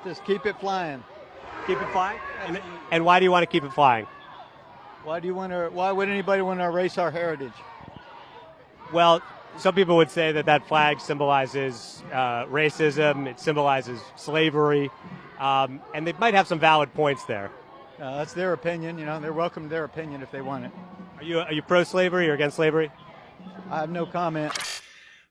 Just keep it flying. Keep it flying? And why do you want to keep it flying? Why would anybody want to erase our heritage? Well, some people would say that flag symbolizes racism, it symbolizes slavery, and they might have some valid points there. That's their opinion. They're welcome to their opinion if they want it. Are you pro-slavery or against slavery? I have no comment.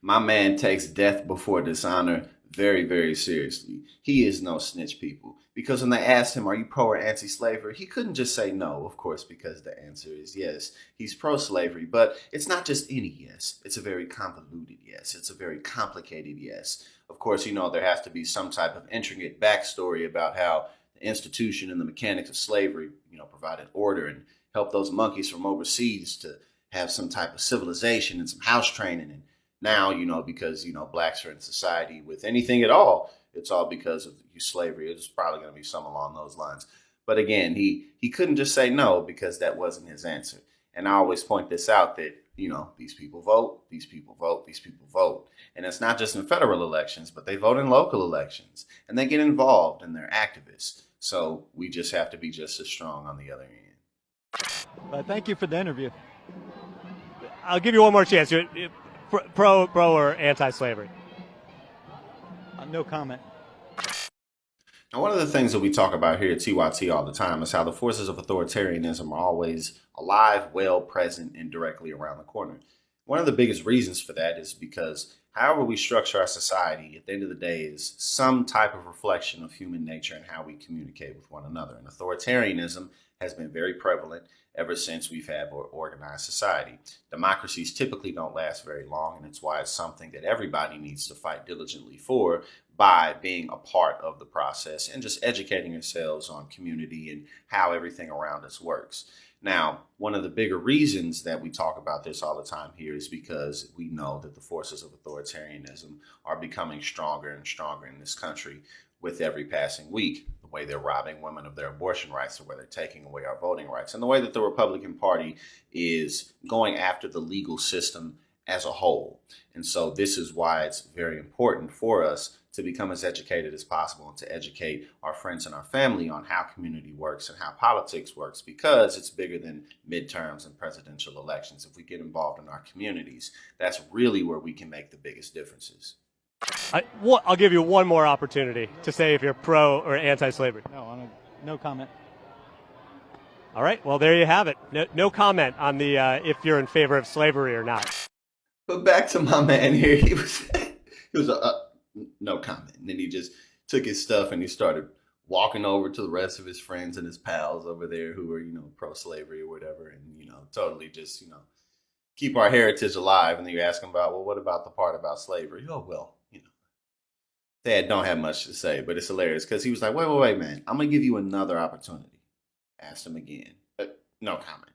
My man takes death before dishonor very, very seriously. He is no snitch, people. Because when they asked him, are you pro or anti-slavery? He couldn't just say no, of course, because the answer is yes. He's pro-slavery, but it's not just any yes. It's a very convoluted yes. It's a very complicated yes. Of course, there has to be some type of intricate backstory about how the institution and the mechanics of slavery, provided order and helped those monkeys from overseas to have some type of civilization and some house training. And now, because, blacks are in society with anything at all, it's all because of slavery. It's probably going to be some along those lines. But again, he couldn't just say no because that wasn't his answer. And I always point this out that, these people vote, these people vote, these people vote. And it's not just in federal elections, but they vote in local elections and they get involved and they're activists. So we just have to be just as strong on the other end. Thank you for the interview. I'll give you one more chance. Pro or anti-slavery? No comment. Now, one of the things that we talk about here at TYT all the time is how the forces of authoritarianism are always alive, well, present, and directly around the corner. One of the biggest reasons for that is because however we structure our society, at the end of the day, is some type of reflection of human nature and how we communicate with one another. And authoritarianism has been very prevalent ever since we've had organized society. Democracies typically don't last very long, and it's why it's something that everybody needs to fight diligently for by being a part of the process and just educating yourselves on community and how everything around us works. Now, one of the bigger reasons that we talk about this all the time here is because we know that the forces of authoritarianism are becoming stronger and stronger in this country with every passing week. The way they're robbing women of their abortion rights, the way they're taking away our voting rights, and the way that the Republican Party is going after the legal system as a whole. And so this is why it's very important for us to become as educated as possible and to educate our friends and our family on how community works and how politics works, because it's bigger than midterms and presidential elections. If we get involved in our communities, that's really where we can make the biggest differences. I'll give you one more opportunity to say if you're pro or anti-slavery. No comment. All right. Well, there you have it. No comment on the if you're in favor of slavery or not. But back to my man here, he was no comment. And then he just took his stuff and he started walking over to the rest of his friends and his pals over there who were, pro-slavery or whatever, and totally just keep our heritage alive. And then you ask him about, well, what about the part about slavery? Oh, well, Dad don't have much to say, but it's hilarious because he was like, wait, man, I'm going to give you another opportunity. Asked him again. No comment.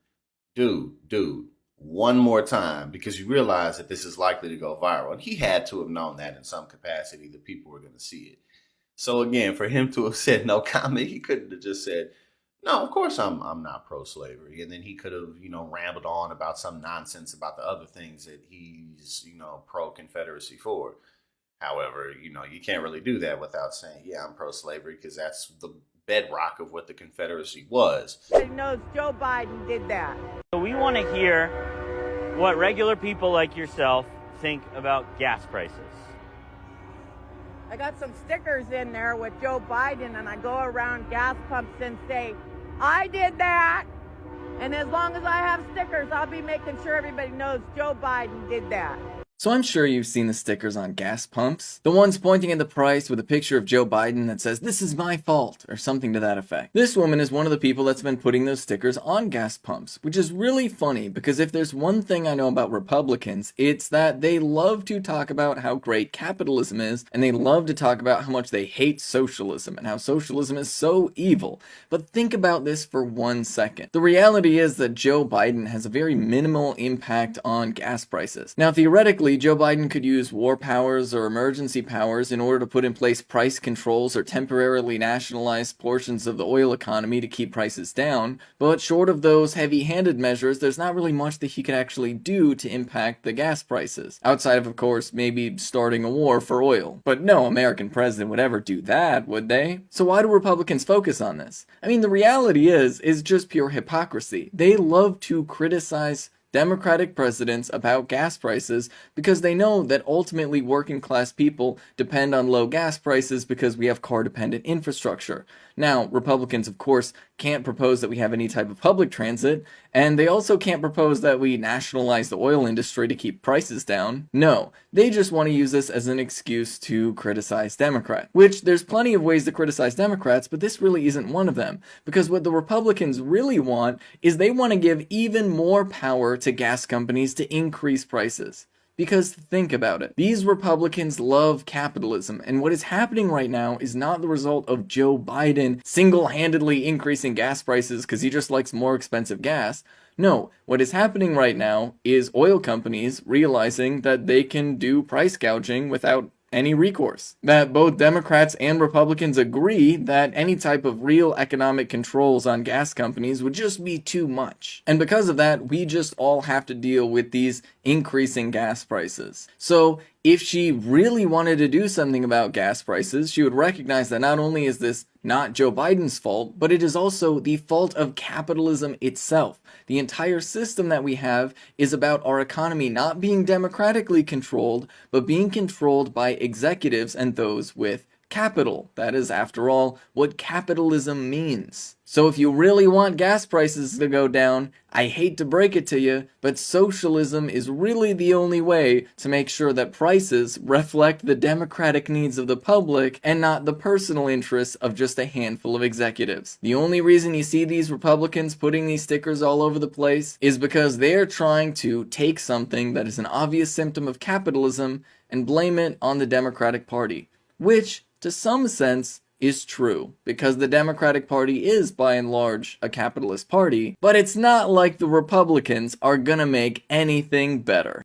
Dude, one more time, because you realize that this is likely to go viral. And he had to have known that in some capacity that people were going to see it. So again, for him to have said no comment, he couldn't have just said, no, of course I'm not pro-slavery. And then he could have, rambled on about some nonsense about the other things that he's, pro-Confederacy for. However, you can't really do that without saying, yeah, I'm pro-slavery, because that's the bedrock of what the Confederacy was. Everybody knows Joe Biden did that. So we want to hear what regular people like yourself think about gas prices. I got some stickers in there with Joe Biden, and I go around gas pumps and say, I did that. And as long as I have stickers, I'll be making sure everybody knows Joe Biden did that. So I'm sure you've seen the stickers on gas pumps. The ones pointing at the price with a picture of Joe Biden that says, "This is my fault," or something to that effect. This woman is one of the people that's been putting those stickers on gas pumps, which is really funny because if there's one thing I know about Republicans, it's that they love to talk about how great capitalism is, and they love to talk about how much they hate socialism and how socialism is so evil. But think about this for 1 second. The reality is that Joe Biden has a very minimal impact on gas prices. Now, theoretically, Clearly, Joe Biden could use war powers or emergency powers in order to put in place price controls or temporarily nationalize portions of the oil economy to keep prices down, but short of those heavy-handed measures, there's not really much that he could actually do to impact the gas prices, outside of course, maybe starting a war for oil. But no American president would ever do that, would they? So why do Republicans focus on this? I mean, the reality is just pure hypocrisy. They love to criticize Democratic presidents about gas prices because they know that ultimately working class people depend on low gas prices because we have car dependent infrastructure. Now, Republicans, of course, can't propose that we have any type of public transit, and they also can't propose that we nationalize the oil industry to keep prices down. No, they just want to use this as an excuse to criticize Democrats, which there's plenty of ways to criticize Democrats, but this really isn't one of them, because what the Republicans really want is they want to give even more power to gas companies to increase prices. Because think about it. These Republicans love capitalism, and what is happening right now is not the result of Joe Biden single-handedly increasing gas prices because he just likes more expensive gas. No, what is happening right now is oil companies realizing that they can do price gouging without any recourse. That both Democrats and Republicans agree that any type of real economic controls on gas companies would just be too much. And because of that, we just all have to deal with these increasing gas prices. So if she really wanted to do something about gas prices, she would recognize that not only is this not Joe Biden's fault, but it is also the fault of capitalism itself. The entire system that we have is about our economy not being democratically controlled, but being controlled by executives and those with capital. That is, after all, what capitalism means. So if you really want gas prices to go down, I hate to break it to you, but socialism is really the only way to make sure that prices reflect the democratic needs of the public and not the personal interests of just a handful of executives. The only reason you see these Republicans putting these stickers all over the place is because they're trying to take something that is an obvious symptom of capitalism and blame it on the Democratic Party, which, to some sense, is true, because the Democratic Party is, by and large, a capitalist party, but it's not like the Republicans are gonna make anything better.